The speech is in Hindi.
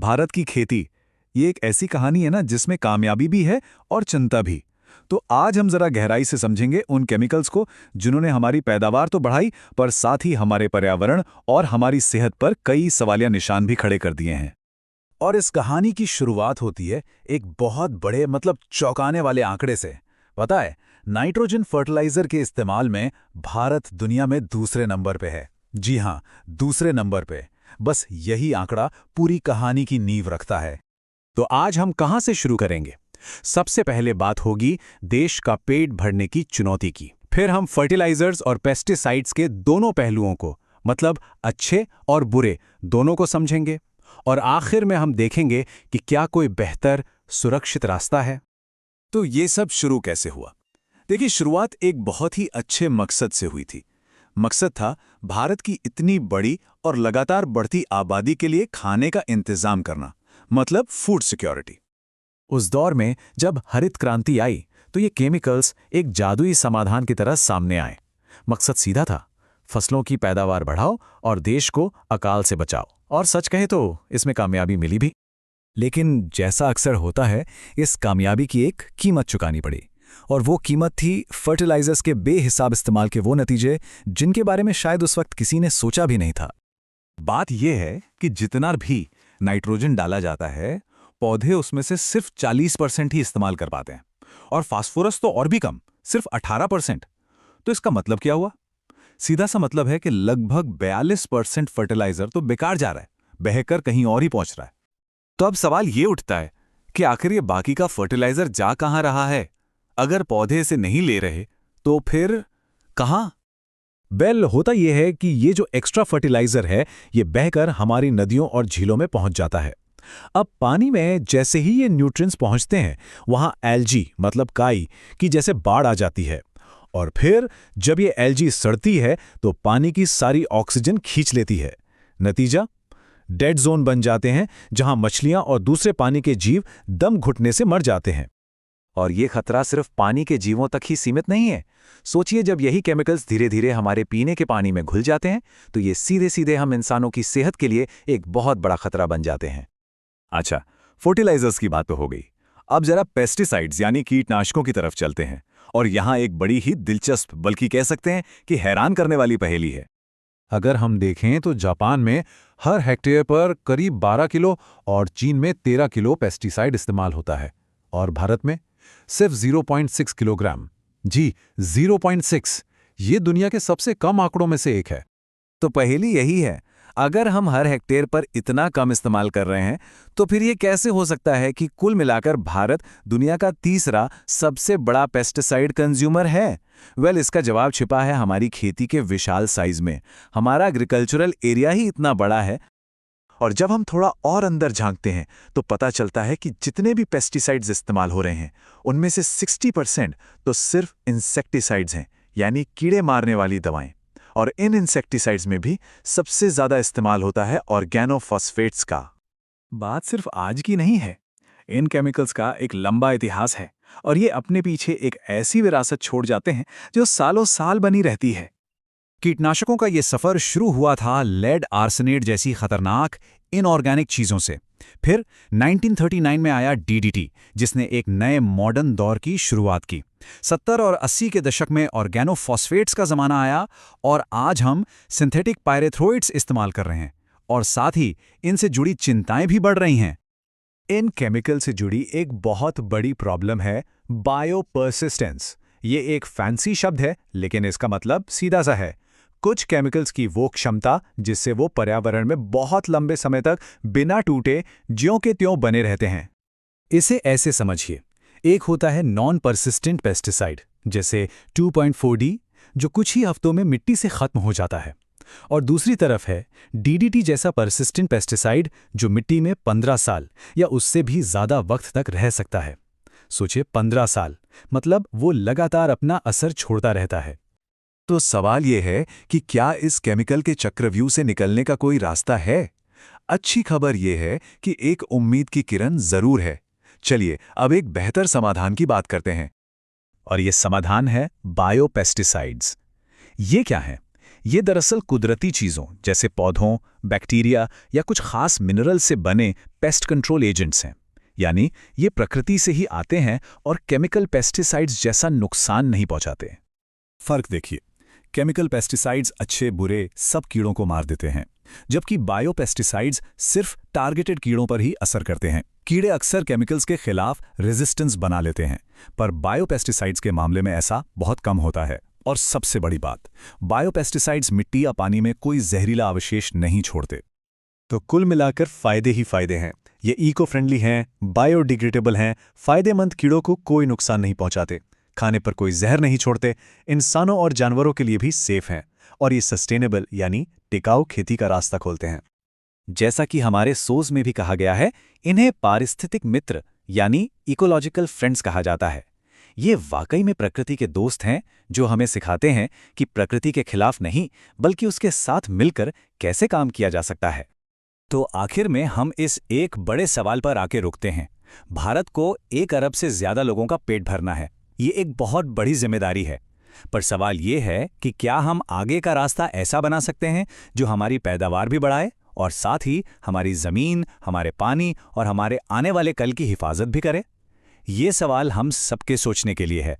भारत की खेती, ये एक ऐसी कहानी है ना जिसमें कामयाबी भी है और चिंता भी। तो आज हम जरा गहराई से समझेंगे उन केमिकल्स को जिन्होंने हमारी पैदावार तो बढ़ाई, पर साथ ही हमारे पर्यावरण और हमारी सेहत पर कई सवालिया निशान भी खड़े कर दिए हैं। और इस कहानी की शुरुआत होती है एक बहुत बड़े चौंकाने वाले आंकड़े से। पता है, नाइट्रोजन फर्टिलाइजर के इस्तेमाल में भारत दुनिया में दूसरे नंबर पे है। जी हाँ, दूसरे नंबर पे। बस यही आंकड़ा पूरी कहानी की नींव रखता है। तो आज हम कहां से शुरू करेंगे? सबसे पहले बात होगी देश का पेट भरने की चुनौती की। फिर हम फर्टिलाइजर्स और पेस्टिसाइड्स के दोनों पहलुओं को, मतलब अच्छे और बुरे दोनों को समझेंगे। और आखिर में हम देखेंगे कि क्या कोई बेहतर, सुरक्षित रास्ता है। तो ये सब शुरू कैसे हुआ? देखिए, शुरुआत एक बहुत ही अच्छे मकसद से हुई थी। मकसद था भारत की इतनी बड़ी और लगातार बढ़ती आबादी के लिए खाने का इंतजाम करना, मतलब फूड सिक्योरिटी। उस दौर में जब हरित क्रांति आई तो ये केमिकल्स एक जादुई समाधान की तरह सामने आए। मकसद सीधा था, फसलों की पैदावार बढ़ाओ और देश को अकाल से बचाओ। और सच कहे तो इसमें कामयाबी मिली भी। लेकिन जैसा अक्सर होता है, इस कामयाबी की एक कीमत चुकानी पड़ी। और वो कीमत थी फर्टिलाइजर्स के बेहिसाब इस्तेमाल के वो नतीजे जिनके बारे में शायद उस वक्त किसी ने सोचा भी नहीं था। बात यह है कि जितना भी नाइट्रोजन डाला जाता है, पौधे उसमें से सिर्फ 40% ही इस्तेमाल कर पाते हैं, और फास्फोरस तो और भी कम, सिर्फ 18%। तो इसका मतलब क्या हुआ? सीधा सा मतलब है कि लगभग 42% फर्टिलाइजर तो बेकार जा रहा है, बहकर कहीं और ही पहुंच रहा है। तो अब सवाल ये उठता है कि आखिर ये बाकी का फर्टिलाइजर जा कहां रहा है? अगर पौधे इसे नहीं ले रहे तो फिर कहां? होता यह है कि ये जो एक्स्ट्रा फर्टिलाइजर है, ये बहकर हमारी नदियों और झीलों में पहुंच जाता है। अब पानी में जैसे ही ये न्यूट्रिएंट्स पहुंचते हैं, वहां एल्गी मतलब काई की जैसे बाढ़ आ जाती है। और फिर जब ये एल्गी सड़ती है तो पानी की सारी ऑक्सीजन खींच लेती है। नतीजा, डेड जोन बन जाते हैं जहां मछलियां और दूसरे पानी के जीव दम घुटने से मर जाते हैं। और ये खतरा सिर्फ पानी के जीवों तक ही सीमित नहीं है। सोचिए, जब यही केमिकल्स धीरे धीरे हमारे पीने के पानी में घुल जाते हैं तो ये सीधे सीधे हम इंसानों की सेहत के लिए एक बहुत बड़ा खतरा बन जाते हैं। अच्छा, फर्टिलाइजर्स की बात तो हो गई। अब जरा पेस्टिसाइड्स यानी कीटनाशकों की तरफ चलते हैं। और यहां एक बड़ी ही दिलचस्प, बल्कि कह सकते हैं कि हैरान करने वाली पहेली है। अगर हम देखें तो जापान में हर हेक्टेयर पर करीब 12 किलो और चीन में 13 किलो पेस्टिसाइड इस्तेमाल होता है, और भारत में सिर्फ 0.6 किलोग्राम। जी, 0.6। ये दुनिया के सबसे कम आंकड़ों में से एक है। तो पहेली यही है, अगर हम हर हेक्टेयर पर इतना कम इस्तेमाल कर रहे हैं तो फिर ये कैसे हो सकता है कि कुल मिलाकर भारत दुनिया का तीसरा सबसे बड़ा पेस्टिसाइड कंज्यूमर है? इसका जवाब छिपा है हमारी खेती के विशाल साइज में। हमारा एग्रीकल्चरल एरिया ही इतना बड़ा है। और जब हम थोड़ा और अंदर झांकते हैं तो पता चलता है कि जितने भी पेस्टिसाइड्स इस्तेमाल हो रहे हैं, उनमें से 60% तो सिर्फ इंसेक्टिसाइड्स हैं, यानी कीड़े मारने वाली दवाएं। और इन इंसेक्टिसाइड्स में भी सबसे ज्यादा इस्तेमाल होता है ऑर्गेनोफॉस्फेट्स का। बात सिर्फ आज की नहीं है। इन केमिकल्स का एक लंबा इतिहास है, और ये अपने पीछे एक ऐसी विरासत छोड़ जाते हैं जो सालों साल बनी रहती है। कीटनाशकों का ये सफर शुरू हुआ था लेड आर्सेनेट जैसी खतरनाक इनऑर्गेनिक चीजों से। फिर 1939 में आया डीडीटी, जिसने एक नए मॉडर्न दौर की शुरुआत की। 70 और 80 के दशक में ऑर्गेनोफॉस्फेट्स का जमाना आया, और आज हम सिंथेटिक पायरेथ्रोइड्स इस्तेमाल कर रहे हैं। और साथ ही इनसे जुड़ी चिंताएं भी बढ़ रही हैं। इन केमिकल से जुड़ी एक बहुत बड़ी प्रॉब्लम है बायोपर्सिस्टेंस। ये एक फैंसी शब्द है, लेकिन इसका मतलब सीधा सा है, कुछ केमिकल्स की वो क्षमता जिससे वो पर्यावरण में बहुत लंबे समय तक बिना टूटे ज्यों के त्यों बने रहते हैं। इसे ऐसे समझिए, एक होता है नॉन परसिस्टेंट पेस्टिसाइड, जैसे 2.4D, जो कुछ ही हफ्तों में मिट्टी से खत्म हो जाता है। और दूसरी तरफ है डीडीटी जैसा परसिस्टेंट पेस्टिसाइड, जो मिट्टी में 15 साल या उससे भी ज्यादा वक्त तक रह सकता है। सोचिए, 15 साल मतलब वो लगातार अपना असर छोड़ता रहता है। तो सवाल यह है कि क्या इस केमिकल के चक्रव्यूह से निकलने का कोई रास्ता है? अच्छी खबर यह है कि एक उम्मीद की किरण जरूर है। चलिए अब एक बेहतर समाधान की बात करते हैं। और ये समाधान है बायोपेस्टिसाइड्स। ये क्या है? ये दरअसल कुदरती चीज़ों जैसे पौधों, बैक्टीरिया या कुछ खास मिनरल से बने पेस्ट कंट्रोल एजेंट्स हैं। यानी ये प्रकृति से ही आते हैं और केमिकल पेस्टिसाइड्स जैसा नुकसान नहीं पहुंचाते। फर्क देखिए, केमिकल पेस्टिसाइड्स अच्छे बुरे सब कीड़ों को मार देते हैं, जबकि बायोपेस्टिसाइड्स सिर्फ टारगेटेड कीड़ों पर ही असर करते हैं। कीड़े अक्सर केमिकल्स के खिलाफ रेजिस्टेंस बना लेते हैं, पर बायोपेस्टिसाइड्स के मामले में ऐसा बहुत कम होता है। और सबसे बड़ी बात, बायोपेस्टिसाइड्स मिट्टी या पानी में कोई जहरीला अवशेष नहीं छोड़ते। तो कुल मिलाकर फायदे ही फायदे हैं। ये इको फ्रेंडली हैं, बायोडिग्रेडेबल हैं, फायदेमंद, कीड़ों को कोई नुकसान नहीं पहुंचाते, खाने पर कोई जहर नहीं छोड़ते, इंसानों और जानवरों के लिए भी सेफ हैं, और ये सस्टेनेबल यानी टिकाऊ खेती का रास्ता खोलते हैं। जैसा कि हमारे सोज में भी कहा गया है, इन्हें पारिस्थितिक मित्र यानी इकोलॉजिकल फ्रेंड्स कहा जाता है। ये वाकई में प्रकृति के दोस्त हैं जो हमें सिखाते हैं कि प्रकृति के खिलाफ नहीं बल्कि उसके साथ मिलकर कैसे काम किया जा सकता है। तो आखिर में हम इस एक बड़े सवाल पर आके रुकते हैं। भारत को 1 अरब से ज्यादा लोगों का पेट भरना है। ये एक बहुत बड़ी जिम्मेदारी है। पर सवाल ये है कि क्या हम आगे का रास्ता ऐसा बना सकते हैं जो हमारी पैदावार भी बढ़ाए और साथ ही हमारी जमीन, हमारे पानी और हमारे आने वाले कल की हिफाजत भी करे? ये सवाल हम सबके सोचने के लिए है।